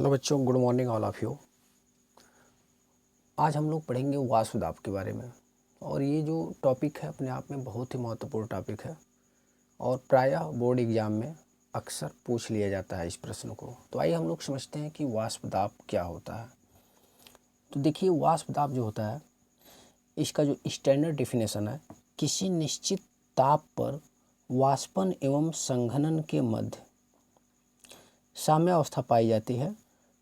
Hello बच्चों, good morning all of you. आज हम लोग पढ़ेंगे वाष्प दाब के बारे में। और ये जो टॉपिक है अपने आप में बहुत ही महत्वपूर्ण टॉपिक है और प्रायः बोर्ड एग्जाम में अक्सर पूछ लिया जाता है इस प्रश्न को। तो आइए हम लोग समझते हैं कि वाष्प दाब क्या होता है। तो देखिए, वाष्प दाब जो होता है इसका जो स्टैंडर्ड डेफिनेशन है, किसी निश्चित ताप पर वाष्पन एवं संघनन के मध्य साम्यावस्था पाई जाती है।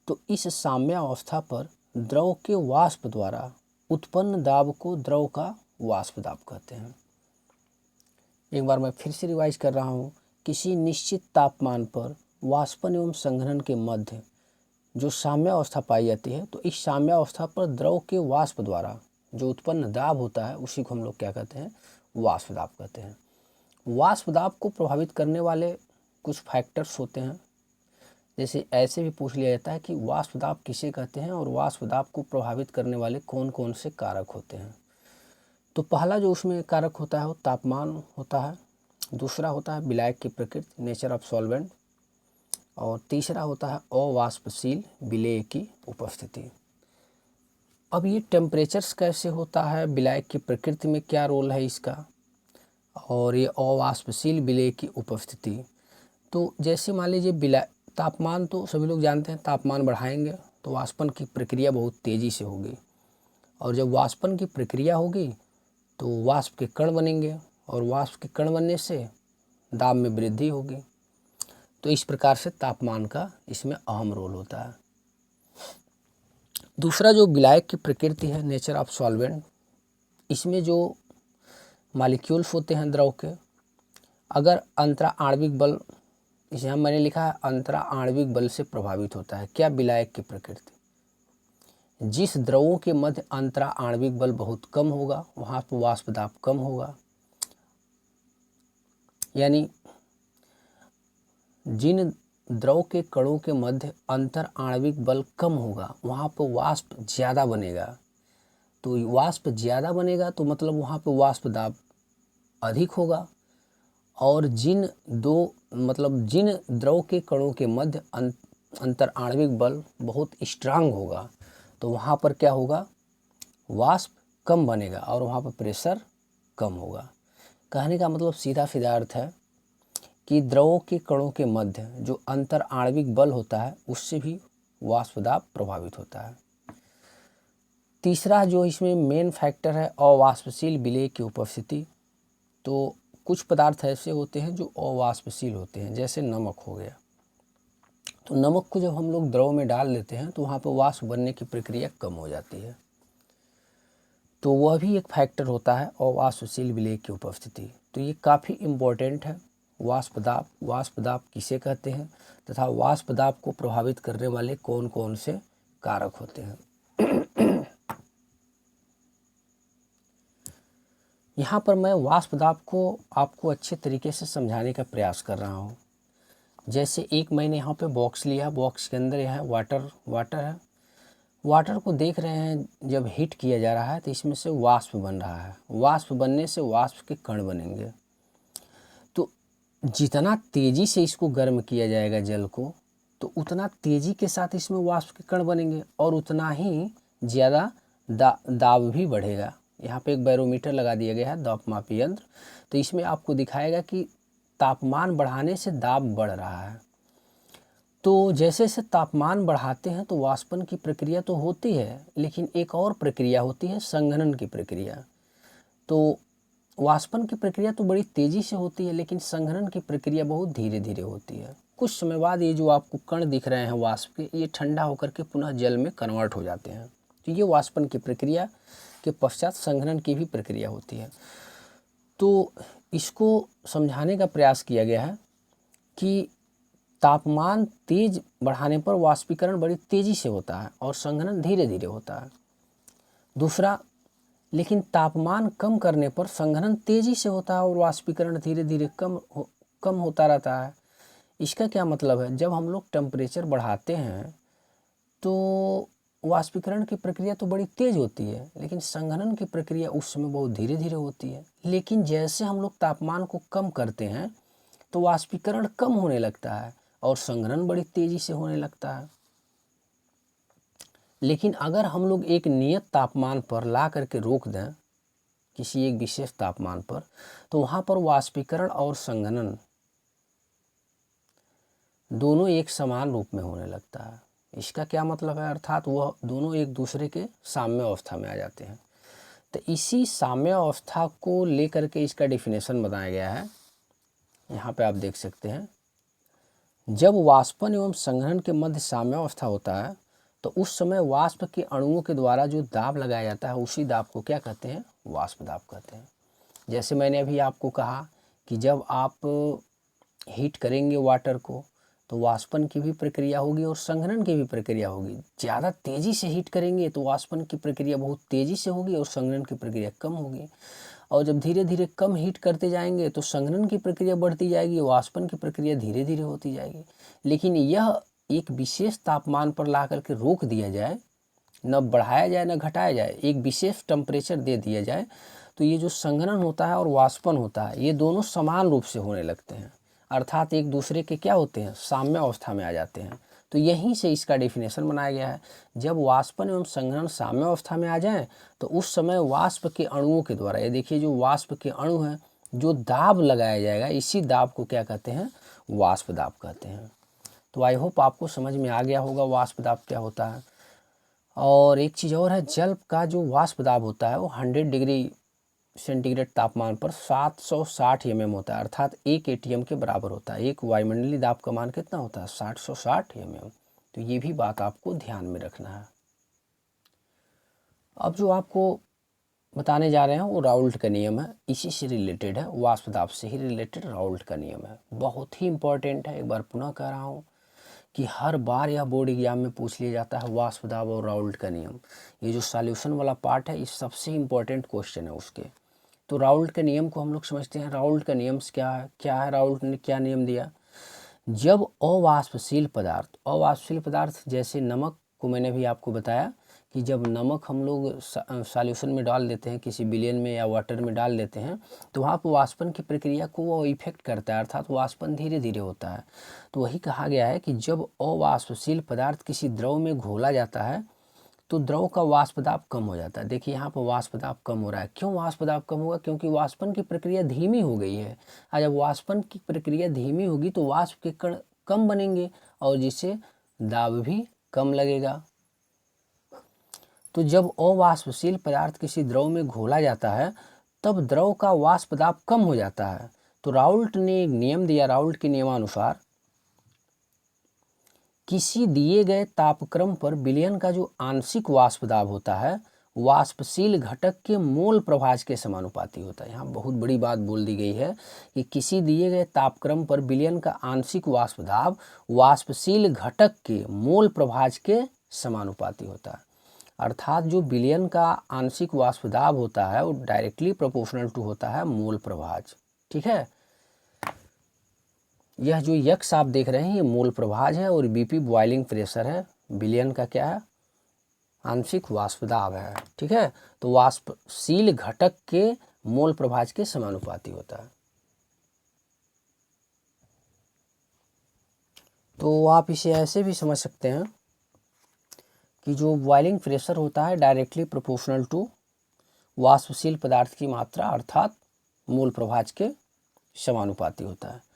तो इस साम्यावस्था पर द्रव के वाष्प द्वारा उत्पन्न दाब को द्रव का वाष्प दाब कहते हैं। एक बार मैं फिर से रिवाइज कर रहा हूँ। किसी निश्चित तापमान पर वाष्पन एवं संघनन के मध्य जो साम्यावस्था पाई जाती है, तो इस साम्यावस्था पर द्रव के वाष्प द्वारा जो उत्पन्न दाब होता है उसी को हम लोग क्या कहते हैं, वाष्प दाब कहते हैं। वाष्प दाब को प्रभावित करने वाले कुछ फैक्टर्स होते हैं। जैसे ऐसे भी पूछ लिया जाता है कि वाष्प दाब किसे कहते हैं और वाष्प दाब को प्रभावित करने वाले कौन कौन से कारक होते हैं। तो पहला जो उसमें कारक होता है वो तापमान होता है, दूसरा होता है विलायक की प्रकृति, नेचर ऑफ सॉल्वेंट, और तीसरा होता है अवाष्पशील विलेय की उपस्थिति। अब ये टेम्परेचर्स कैसे होता है, विलायक की प्रकृति में क्या रोल है इसका, और ये अवाष्पशील विलेय की उपस्थिति। तो जैसे मान लीजिए तापमान, तो सभी लोग जानते हैं तापमान बढ़ाएंगे तो वाष्पन की प्रक्रिया बहुत तेज़ी से होगी, और जब वाष्पन की प्रक्रिया होगी तो वाष्प के कण बनेंगे, और वाष्प के कण बनने से दाब में वृद्धि होगी। तो इस प्रकार से तापमान का इसमें अहम रोल होता है। दूसरा जो विलायक की प्रकृति है, नेचर ऑफ सॉल्वेंट, इसमें जो मॉलिक्यूल्स होते हैं द्रव के, अगर अंतरा आणविक बल, इसे यहाँ मैंने लिखा है अंतरा आणविक बल से प्रभावित होता है। क्या विलायक की प्रकृति, जिस द्रवों के मध्य अंतरा आणविक बल बहुत कम होगा वहाँ पर वाष्प दाब कम होगा। यानी जिन द्रव के कणों के मध्य अंतर आणविक बल कम होगा वहाँ पर वाष्प ज़्यादा बनेगा। तो वाष्प ज़्यादा बनेगा तो मतलब वहाँ पर वाष्प दाब अधिक होगा। और जिन द्रव के कणों के मध्य अंतर आणविक बल बहुत स्ट्रांग होगा तो वहाँ पर क्या होगा, वाष्प कम बनेगा और वहाँ पर प्रेशर कम होगा। कहने का मतलब सीधा सीधा अर्थ है कि द्रवों के कणों के मध्य जो अंतर आणविक बल होता है उससे भी वाष्प दाब प्रभावित होता है। तीसरा जो इसमें मेन फैक्टर है अवाष्पशील विलेय की उपस्थिति। तो कुछ पदार्थ ऐसे होते हैं जो अवाष्पशील होते हैं, जैसे नमक हो गया। तो नमक को जब हम लोग द्रव में डाल देते हैं तो वहाँ पर वाष्प बनने की प्रक्रिया कम हो जाती है। तो वह भी एक फैक्टर होता है अवाष्पशील विलेय की उपस्थिति। तो ये काफ़ी इम्पोर्टेंट है। वाष्प दाब किसे कहते हैं तथा वाष्प दाब को प्रभावित करने वाले कौन कौन से कारक होते हैं। यहाँ पर मैं वाष्प दाब को आपको अच्छे तरीके से समझाने का प्रयास कर रहा हूँ। जैसे एक मैंने यहाँ पे बॉक्स लिया, बॉक्स के अंदर यह वाटर है। वाटर को देख रहे हैं, जब हीट किया जा रहा है तो इसमें से वाष्प बन रहा है। वाष्प बनने से वाष्प के कण बनेंगे। तो जितना तेज़ी से इसको गर्म किया जाएगा जल को, तो उतना तेज़ी के साथ इसमें वाष्प के कण बनेंगे और उतना ही ज़्यादा दाब भी बढ़ेगा। यहाँ पे एक बैरोमीटर लगा दिया गया है, दाब यंत्र। तो इसमें आपको दिखाएगा कि तापमान बढ़ाने से दाब बढ़ रहा है। तो जैसे जैसे तापमान बढ़ाते हैं तो वाष्पन की प्रक्रिया तो होती है, लेकिन एक और प्रक्रिया होती है संघनन की प्रक्रिया। तो वाष्पन की प्रक्रिया तो बड़ी तेज़ी से होती है, लेकिन संघनन की प्रक्रिया बहुत धीरे धीरे होती है। कुछ समय बाद ये जो आपको कण दिख रहे हैं वाष्प के, ये ठंडा होकर के पुनः जल में कन्वर्ट हो जाते हैं। तो ये वाष्पन की प्रक्रिया के पश्चात संघनन की भी प्रक्रिया होती है। तो इसको समझाने का प्रयास किया गया है कि तापमान तेज बढ़ाने पर वाष्पीकरण बड़ी तेज़ी से होता है और संघनन धीरे धीरे होता है। दूसरा, लेकिन तापमान कम करने पर संघनन तेज़ी से होता है और वाष्पीकरण धीरे धीरे कम होता रहता है। इसका क्या मतलब है, जब हम लोग टेम्परेचर बढ़ाते हैं तो वाष्पीकरण की प्रक्रिया तो बड़ी तेज़ होती है, लेकिन संघनन की प्रक्रिया उस समय बहुत धीरे धीरे होती है। लेकिन जैसे हम लोग तापमान को कम करते हैं तो वाष्पीकरण कम होने लगता है और संघनन बड़ी तेज़ी से होने लगता है। लेकिन अगर हम लोग एक नियत तापमान पर ला करके रोक दें, किसी एक विशेष तापमान पर, तो वहाँ पर वाष्पीकरण और संघनन दोनों एक समान रूप में होने लगता है। इसका क्या मतलब है, अर्थात वह दोनों एक दूसरे के साम्य अवस्था में आ जाते हैं। तो इसी साम्य अवस्था को लेकर के इसका डेफिनेशन बनाया गया है। यहाँ पे आप देख सकते हैं, जब वाष्पन एवं संघनन के मध्य साम्य अवस्था होता है तो उस समय वाष्प के अणुओं के द्वारा जो दाब लगाया जाता है उसी दाब को क्या कहते हैं, वाष्प दाब कहते हैं। जैसे मैंने अभी आपको कहा कि जब आप हीट करेंगे वाटर को तो वाष्पन की भी प्रक्रिया होगी और संघनन की भी प्रक्रिया होगी। ज़्यादा तेज़ी से हीट करेंगे तो वाष्पन की प्रक्रिया बहुत तेज़ी से होगी और संघनन की प्रक्रिया कम होगी, और जब धीरे धीरे कम हीट करते जाएंगे तो संघनन की प्रक्रिया बढ़ती जाएगी, वाष्पन की प्रक्रिया धीरे धीरे होती जाएगी। लेकिन यह एक विशेष तापमान पर ला करके रोक दिया जाए, न बढ़ाया जाए न घटाया जाए, एक विशेष टेम्परेचर दे दिया जाए, तो ये जो संघनन होता है और वाष्पन होता है ये दोनों समान रूप से होने लगते हैं, अर्थात एक दूसरे के क्या होते हैं, साम्य अवस्था में आ जाते हैं। तो यहीं से इसका डेफिनेशन बनाया गया है, जब वाष्पन एवं संघनन साम्य अवस्था में आ जाए तो उस समय वाष्प के अणुओं के द्वारा, ये देखिए जो वाष्प के अणु हैं, जो दाब लगाया जाएगा इसी दाब को क्या कहते हैं, वाष्प दाब कहते हैं। तो आई होप आपको समझ में आ गया होगा वाष्प दाब क्या होता है। और एक चीज़ और है, जल का जो वाष्प दाब होता है वो 100 डिग्री सेंटीग्रेड तापमान पर 760 mm होता है, अर्थात 1 ATM के बराबर होता है। एक वायुमंडलीय दाब का मान कितना होता है, 760 mm। तो ये भी बात आपको ध्यान में रखना है। अब जो आपको बताने जा रहे हैं वो राउल्ट का नियम है, इसी से रिलेटेड है, वाष्प दाब से ही रिलेटेड राउल्ट का नियम है। बहुत ही इंपॉर्टेंट है, एक बार पुनः कह रहा हूँ कि हर बार यह बोर्ड एग्जाम में पूछ लिया जाता है, वाष्प दाब और राउल्ट का नियम। ये जो सॉल्यूशन वाला पार्ट है ये सबसे इम्पोर्टेंट क्वेश्चन है उसके। तो राउल्ट के नियम को हम लोग समझते हैं। राउल्ट का नियम क्या है, राउल्ट ने क्या नियम दिया, जब अवाष्पशील पदार्थ जैसे नमक को मैंने भी आपको बताया कि जब नमक हम लोग सॉल्यूशन में डाल देते हैं, किसी विलयन में या वाटर में डाल देते हैं, तो वहाँ पर वाष्पन की प्रक्रिया को वो इफेक्ट करता है, अर्थात वाष्पन धीरे धीरे होता है। तो वही कहा गया है कि जब अवाष्पशील पदार्थ किसी द्रव में घोला जाता है तो द्रव का वाष्प दाब कम हो जाता है। देखिए यहाँ पर वाष्प दाब कम हो रहा है। क्यों वाष्प दाब कम होगा, क्योंकि वाष्पन की प्रक्रिया धीमी हो गई है। और जब वाष्पन की प्रक्रिया धीमी होगी तो वाष्प के कण कम बनेंगे और जिससे दाब भी कम लगेगा। तो जब अवाष्पशील पदार्थ किसी द्रव में घोला जाता है तब द्रव का वाष्प दाब कम हो जाता है। तो राउल्ट ने एक नियम दिया, राउल्ट के नियमानुसार किसी दिए गए तापक्रम पर विलयन का जो आंशिक वाष्प दाब होता है वाष्पशील घटक के मोल प्रभाज के समानुपाती होता है। यहाँ बहुत बड़ी बात बोल दी गई है कि किसी दिए गए तापक्रम पर विलयन का आंशिक वाष्प दाब वाष्पशील घटक के मोल प्रभाज के समानुपाती होता है। अर्थात जो विलयन का आंशिक वाष्प दाब होता है वो डायरेक्टली प्रोपोर्शनल टू होता है मोल प्रभाज। ठीक है, यह जो यक्स आप देख रहे हैं ये मोल प्रभाज है और बीपी बॉइलिंग प्रेशर है। विलयन का क्या है, आंशिक वाष्प दाब है। ठीक है, तो वाष्पशील घटक के मोल प्रभाज के समानुपाती होता है। तो आप इसे ऐसे भी समझ सकते हैं कि जो बॉइलिंग प्रेशर होता है डायरेक्टली प्रोपोर्शनल टू वाष्पशील पदार्थ की मात्रा अर्थात मोल प्रभाज के समानुपाती होता है।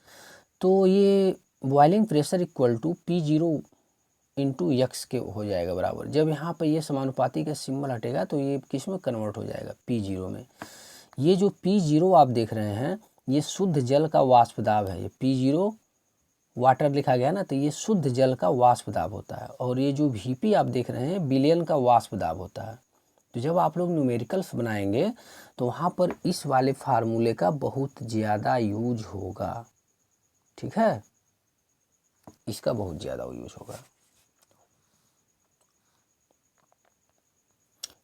तो ये boiling pressure equal to P0 into x के हो जाएगा बराबर। जब यहाँ पर ये समानुपाती का सिंबल हटेगा तो ये किस में कन्वर्ट हो जाएगा, P0 में। ये जो P0 आप देख रहे हैं ये शुद्ध जल का वाष्प दाब है। ये P0 वाटर लिखा गया ना, तो ये शुद्ध जल का वाष्प दाब होता है। और ये जो Vp आप देख रहे हैं विलयन का वाष्प दाब होता है। तो जब आप लोग न्यूमेरिकल्स बनाएंगे तो वहाँ पर इस वाले फार्मूले का बहुत ज़्यादा यूज होगा। ठीक है, इसका बहुत ज़्यादा यूज होगा।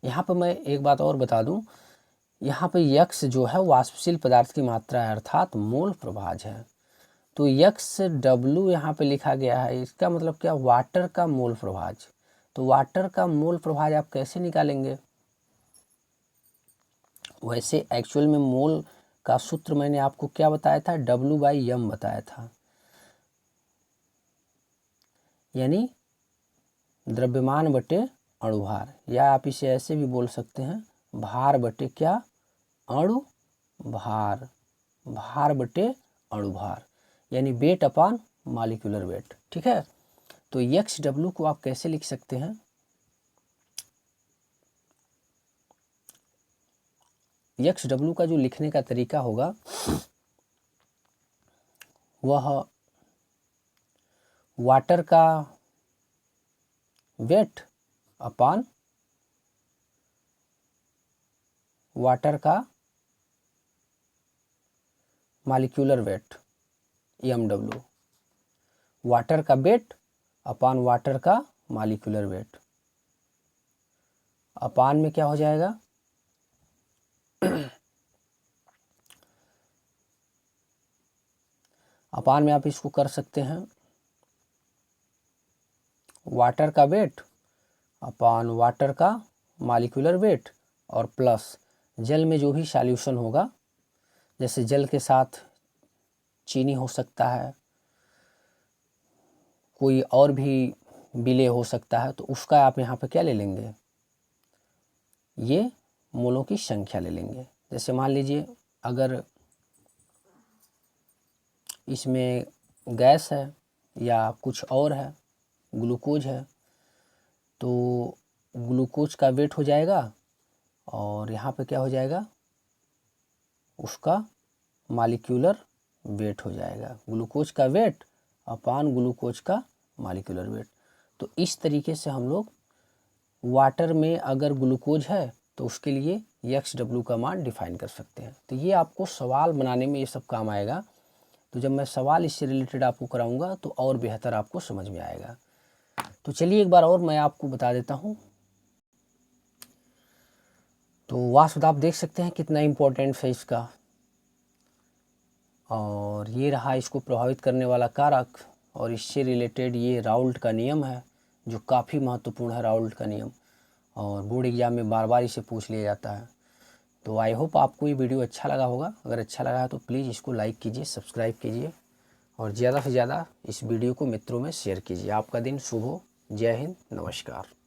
यहाँ पर मैं एक बात और बता दूं, यहाँ पर यक्स जो है वाष्पशील पदार्थ की मात्रा है अर्थात मोल प्रभाज है। तो यक्स डब्लू यहाँ पे लिखा गया है, इसका मतलब क्या, वाटर का मोल प्रभाज। तो वाटर का मोल प्रभाज आप कैसे निकालेंगे, वैसे एक्चुअल में मोल का सूत्र मैंने आपको क्या बताया था, W/m बताया था, यानी द्रव्यमान बटे अणुभार, या आप इसे ऐसे भी बोल सकते हैं भार बटे क्या, अणु भार, भार बटे अणुभार, यानी वेट अपॉन मॉलिक्यूलर वेट। ठीक है, तो XW को आप कैसे लिख सकते हैं, XW का जो लिखने का तरीका होगा वह वाटर का वेट अपॉन वाटर का मॉलिक्यूलर वेट, MW, वाटर का वेट अपॉन वाटर का मॉलिक्यूलर वेट, अपान में क्या हो जाएगा, अपान में आप इसको कर सकते हैं वाटर का वेट अपॉन वाटर का मॉलिक्यूलर वेट, और प्लस जल में जो भी सॉल्यूशन होगा, जैसे जल के साथ चीनी हो सकता है, कोई और भी विलेय हो सकता है, तो उसका आप यहाँ पे क्या ले लेंगे, ये मोलों की संख्या ले लेंगे। जैसे मान लीजिए अगर इसमें गैस है या कुछ और है, ग्लूकोज है, तो ग्लूकोज का वेट हो जाएगा और यहाँ पे क्या हो जाएगा, उसका मॉलिक्यूलर वेट हो जाएगा, ग्लूकोज का वेट अपान ग्लूकोज का मॉलिक्यूलर वेट। तो इस तरीके से हम लोग वाटर में अगर ग्लूकोज है तो उसके लिए XW का मान डिफाइन कर सकते हैं। तो ये आपको सवाल बनाने में ये सब काम आएगा, तो जब मैं सवाल इससे रिलेटेड आपको कराऊंगा तो और बेहतर आपको समझ में आएगा। तो चलिए एक बार और मैं आपको बता देता हूँ। तो वाष्प दाब देख सकते हैं कितना इम्पोर्टेंट है इसका, और ये रहा इसको प्रभावित करने वाला कारक, और इससे रिलेटेड ये राउल्ट का नियम है जो काफ़ी महत्वपूर्ण है, राउल्ट का नियम, और बोर्ड एग्जाम में बार बार इसे पूछ लिया जाता है। तो आई होप आपको ये वीडियो अच्छा लगा होगा, अगर अच्छा लगा है तो प्लीज़ इसको लाइक कीजिए, सब्सक्राइब कीजिए, और ज़्यादा से ज़्यादा इस वीडियो को मित्रों में शेयर कीजिए। आपका दिन शुभ हो। जय हिंद, नमस्कार।